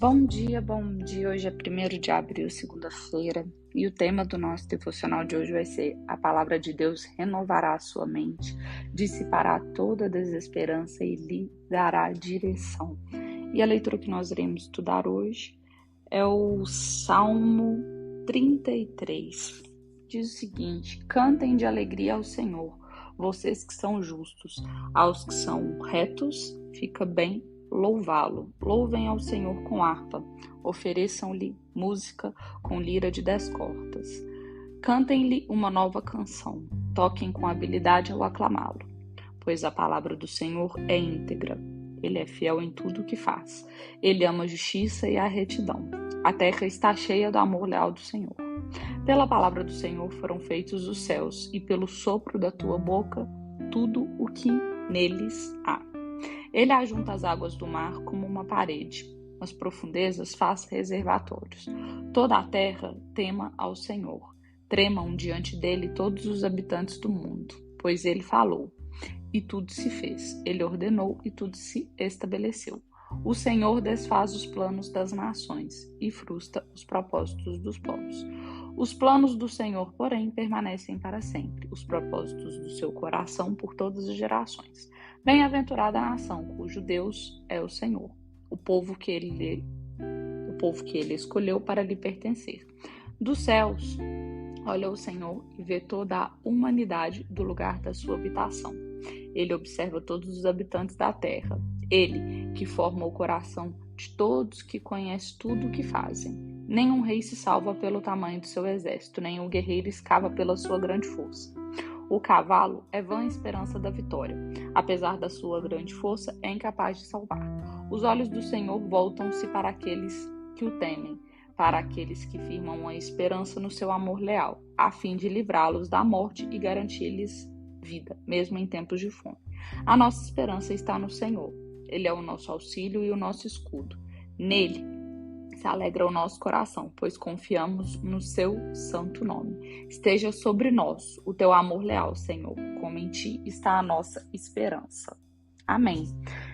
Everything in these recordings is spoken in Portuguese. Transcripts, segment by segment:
Bom dia, bom dia. Hoje é 1º de abril, segunda-feira, e o tema do nosso devocional de hoje vai ser: a palavra de Deus renovará a sua mente, dissipará toda a desesperança e lhe dará direção. E a leitura que nós iremos estudar hoje é o Salmo 33. Diz o seguinte: cantem de alegria ao Senhor, vocês que são justos, aos que são retos, fica bem louvá-lo. Louvem ao Senhor com harpa, ofereçam-lhe música com lira de 10 cordas. Cantem-lhe uma nova canção, toquem com habilidade ao aclamá-lo, pois a palavra do Senhor é íntegra. Ele é fiel em tudo o que faz. Ele ama a justiça e a retidão. A terra está cheia do amor leal do Senhor. Pela palavra do Senhor foram feitos os céus, e pelo sopro da tua boca tudo o que neles há. Ele ajunta as águas do mar como uma parede, nas profundezas faz reservatórios. Toda a terra tema ao Senhor. Tremam diante dele todos os habitantes do mundo, pois ele falou, e tudo se fez. Ele ordenou, e tudo se estabeleceu. O Senhor desfaz os planos das nações e frustra os propósitos dos povos. Os planos do Senhor, porém, permanecem para sempre, os propósitos do seu coração por todas as gerações. Bem-aventurada a nação, cujo Deus é o Senhor, o povo que ele escolheu para lhe pertencer. Dos céus, olha o Senhor e vê toda a humanidade do lugar da sua habitação. Ele observa todos os habitantes da terra. Ele que forma o coração de todos, que conhece tudo o que fazem. Nenhum rei se salva pelo tamanho do seu exército, nem o guerreiro escava pela sua grande força. O cavalo é vã esperança da vitória. Apesar da sua grande força, é incapaz de salvar. Os olhos do Senhor voltam-se para aqueles que o temem, para aqueles que firmam a esperança no seu amor leal, a fim de livrá-los da morte e garantir-lhes vida, mesmo em tempos de fome. A nossa esperança está no Senhor. Ele é o nosso auxílio e o nosso escudo. Nele se alegra o nosso coração, pois confiamos no seu santo nome. Esteja sobre nós o teu amor leal, Senhor, como em ti está a nossa esperança. Amém.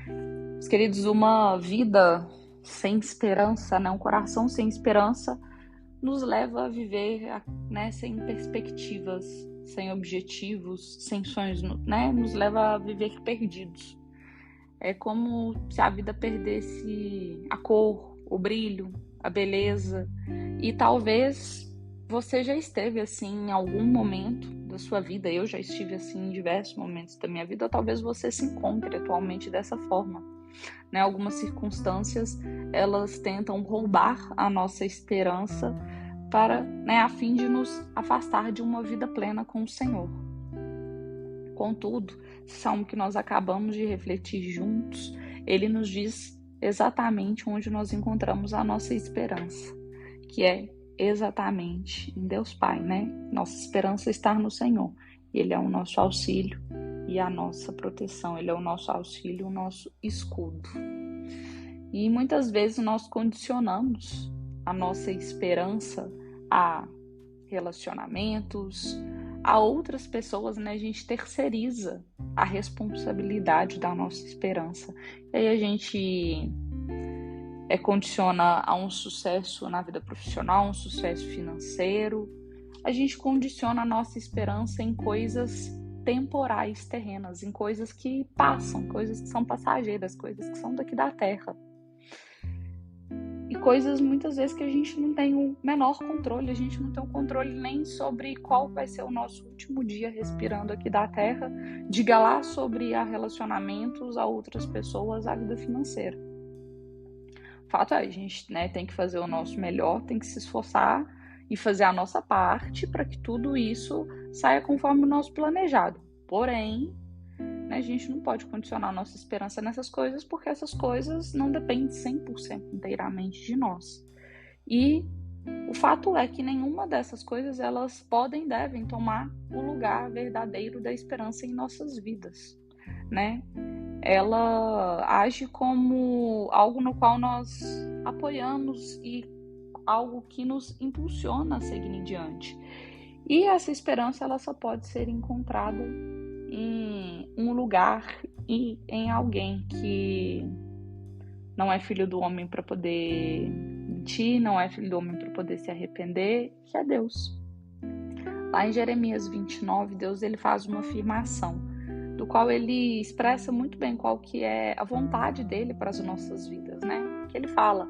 Meus queridos, uma vida sem esperança, um coração sem esperança, nos leva a viver, sem perspectivas, sem objetivos, sem sonhos, nos leva a viver perdidos. É como se a vida perdesse a cor, o brilho, a beleza. E talvez você já esteve assim em algum momento da sua vida. Eu já estive assim em diversos momentos da minha vida. Ou talvez você se encontre atualmente dessa forma. Algumas circunstâncias, elas tentam roubar a nossa esperança para, a fim de nos afastar de uma vida plena com o Senhor. Contudo, esse salmo que nós acabamos de refletir juntos, ele nos diz exatamente onde nós encontramos a nossa esperança, que é exatamente em Deus Pai, Nossa esperança está no Senhor. Ele é o nosso auxílio e a nossa proteção. Ele é o nosso auxílio, o nosso escudo. E muitas vezes nós condicionamos a nossa esperança a relacionamentos, a outras pessoas, A gente terceiriza a responsabilidade da nossa esperança. E aí a gente condiciona a um sucesso na vida profissional, um sucesso financeiro. A gente condiciona a nossa esperança em coisas temporais, terrenas, em coisas que passam, coisas que são passageiras, coisas que são daqui da terra. E coisas muitas vezes que a gente não tem o menor controle, a gente não tem o controle nem sobre qual vai ser o nosso último dia respirando aqui da terra, diga lá sobre a relacionamentos a outras pessoas, a vida financeira. O fato é, a gente tem que fazer o nosso melhor, tem que se esforçar e fazer a nossa parte para que tudo isso saia conforme o nosso planejado. Porém, a gente não pode condicionar a nossa esperança nessas coisas, porque essas coisas não dependem 100% inteiramente de nós. E o fato é que nenhuma dessas coisas, elas podem e devem tomar o lugar verdadeiro da esperança em nossas vidas, Ela age como algo no qual nós apoiamos e algo que nos impulsiona a seguir em diante. E essa esperança, ela só pode ser encontrada em um lugar e em alguém que não é filho do homem para poder mentir, não é filho do homem para poder se arrepender, que é Deus. Lá em Jeremias 29, Deus ele faz uma afirmação, do qual ele expressa muito bem qual que é a vontade dele para as nossas vidas, né? Que ele fala,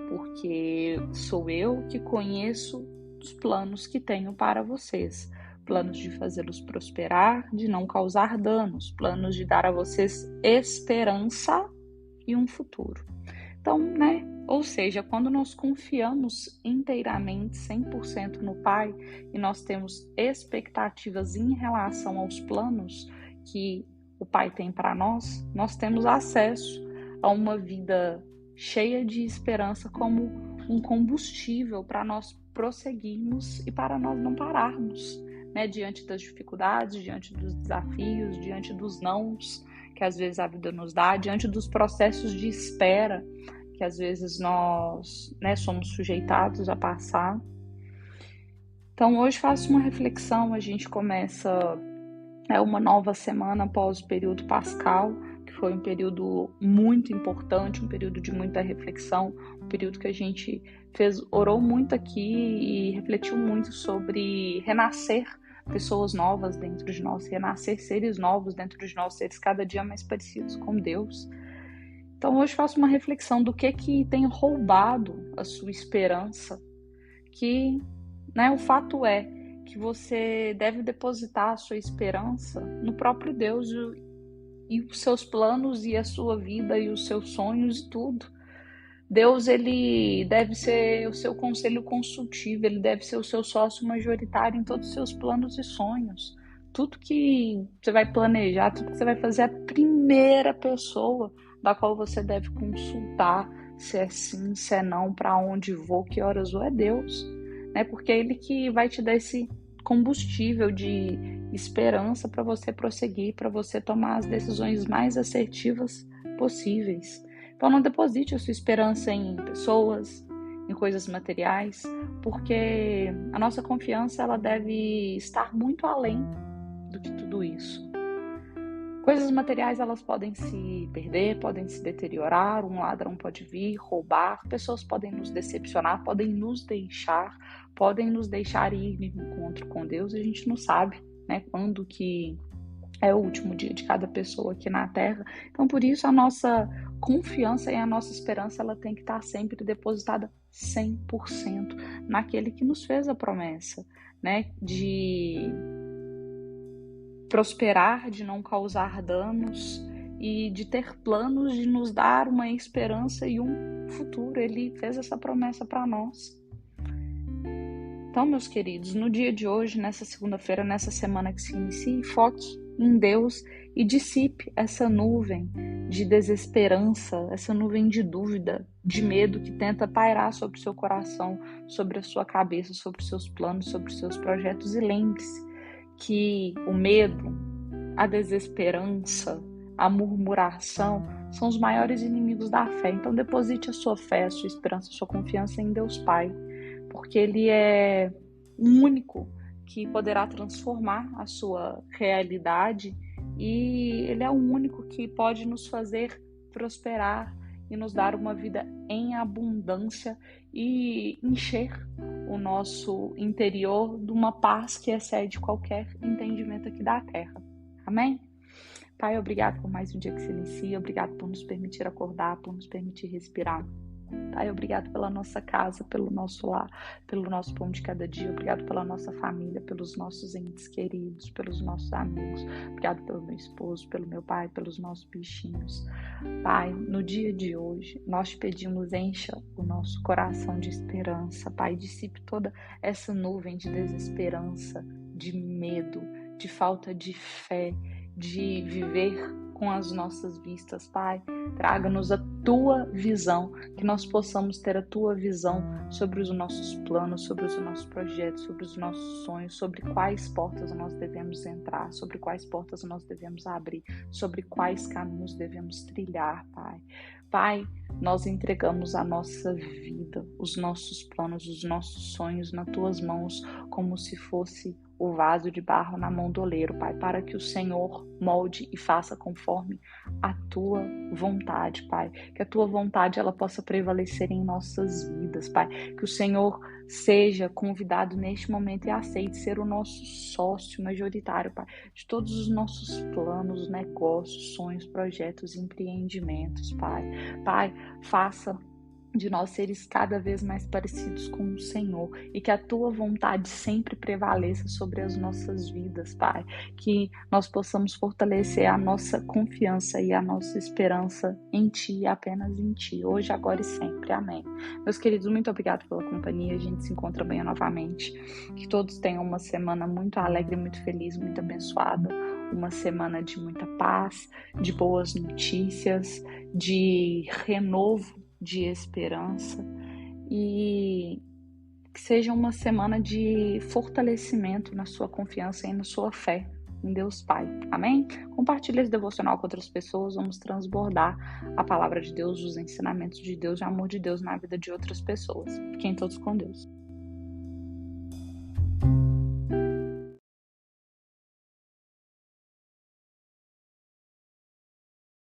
porque sou eu que conheço os planos que tenho para vocês, planos de fazê-los prosperar, de não causar danos, planos de dar a vocês esperança e um futuro. Então, né? Ou seja, quando nós confiamos inteiramente, 100% no Pai, e nós temos expectativas em relação aos planos que o Pai tem para nós, nós temos acesso a uma vida cheia de esperança como um combustível para nós prosseguirmos e para nós não pararmos, né? Diante das dificuldades, diante dos desafios, diante dos nãos que às vezes a vida nos dá, diante dos processos de espera que às vezes nós, né, somos sujeitados a passar. Então hoje faço uma reflexão, a gente começa uma nova semana após o período pascal, que foi um período muito importante, um período de muita reflexão, um período que a gente orou muito aqui e refletiu muito sobre renascer pessoas novas dentro de nós, renascer seres novos dentro de nós, seres cada dia mais parecidos com Deus. Então hoje faço uma reflexão do que tem roubado a sua esperança, que, né, o fato é que você deve depositar a sua esperança no próprio Deus e os seus planos e a sua vida e os seus sonhos e tudo. Deus, ele deve ser o seu conselho consultivo, ele deve ser o seu sócio majoritário em todos os seus planos e sonhos. Tudo que você vai planejar, tudo que você vai fazer, a primeira pessoa da qual você deve consultar se é sim, se é não, para onde vou, que horas vou, é Deus, né? Porque é Ele que vai te dar esse combustível de esperança para você prosseguir, para você tomar as decisões mais assertivas possíveis. Então não deposite a sua esperança em pessoas, em coisas materiais, porque a nossa confiança ela deve estar muito além do que tudo isso. Coisas materiais elas podem se perder, podem se deteriorar, um ladrão pode vir, roubar, pessoas podem nos decepcionar, podem nos deixar ir em encontro com Deus, a gente não sabe, né, quando que é o último dia de cada pessoa aqui na Terra. Então, por isso, a nossa confiança e a nossa esperança ela tem que estar sempre depositada 100% naquele que nos fez a promessa, né, de prosperar, de não causar danos e de ter planos de nos dar uma esperança e um futuro. Ele fez essa promessa para nós. Então, meus queridos, no dia de hoje, nessa segunda-feira, nessa semana que se inicia, foque em Deus e dissipe essa nuvem de desesperança, essa nuvem de dúvida, de medo que tenta pairar sobre o seu coração, sobre a sua cabeça, sobre os seus planos, sobre os seus projetos. E lembre-se que o medo, a desesperança, a murmuração são os maiores inimigos da fé. Então deposite a sua fé, a sua esperança, a sua confiança em Deus Pai, porque Ele é o único que poderá transformar a sua realidade e Ele é o único que pode nos fazer prosperar e nos dar uma vida em abundância e encher o nosso interior de uma paz que excede qualquer entendimento aqui da terra. Amém? Pai, obrigado por mais um dia que se inicia, obrigado por nos permitir acordar, por nos permitir respirar. Pai, obrigado pela nossa casa, pelo nosso lar, pelo nosso pão de cada dia, obrigado pela nossa família, pelos nossos entes queridos, pelos nossos amigos, obrigado pelo meu esposo, pelo meu pai, pelos nossos bichinhos. Pai, no dia de hoje, nós te pedimos, encha o nosso coração de esperança, Pai, dissipe toda essa nuvem de desesperança, de medo, de falta de fé, de viver com as nossas vistas, Pai. Traga-nos a Tua visão, que nós possamos ter a Tua visão sobre os nossos planos, sobre os nossos projetos, sobre os nossos sonhos, sobre quais portas nós devemos entrar, sobre quais portas nós devemos abrir, sobre quais caminhos devemos trilhar, Pai. Pai, nós entregamos a nossa vida, os nossos planos, os nossos sonhos nas Tuas mãos, como se fosse o vaso de barro na mão do oleiro, Pai, para que o Senhor molde e faça conforme a tua vontade, Pai. Que a tua vontade ela possa prevalecer em nossas vidas, Pai. Que o Senhor seja convidado neste momento e aceite ser o nosso sócio majoritário, Pai, de todos os nossos planos, negócios, sonhos, projetos, empreendimentos, Pai. Pai, faça de nós seres cada vez mais parecidos com o Senhor e que a tua vontade sempre prevaleça sobre as nossas vidas, Pai. Que nós possamos fortalecer a nossa confiança e a nossa esperança em Ti e apenas em Ti, hoje, agora e sempre. Amém. Meus queridos, muito obrigado pela companhia. A gente se encontra amanhã novamente. Que todos tenham uma semana muito alegre, muito feliz, muito abençoada. Uma semana de muita paz, de boas notícias, de renovo, de esperança, e que seja uma semana de fortalecimento na sua confiança e na sua fé em Deus Pai. Amém? Compartilhe esse devocional com outras pessoas. Vamos transbordar a palavra de Deus, os ensinamentos de Deus, o amor de Deus na vida de outras pessoas. Fiquem todos com Deus.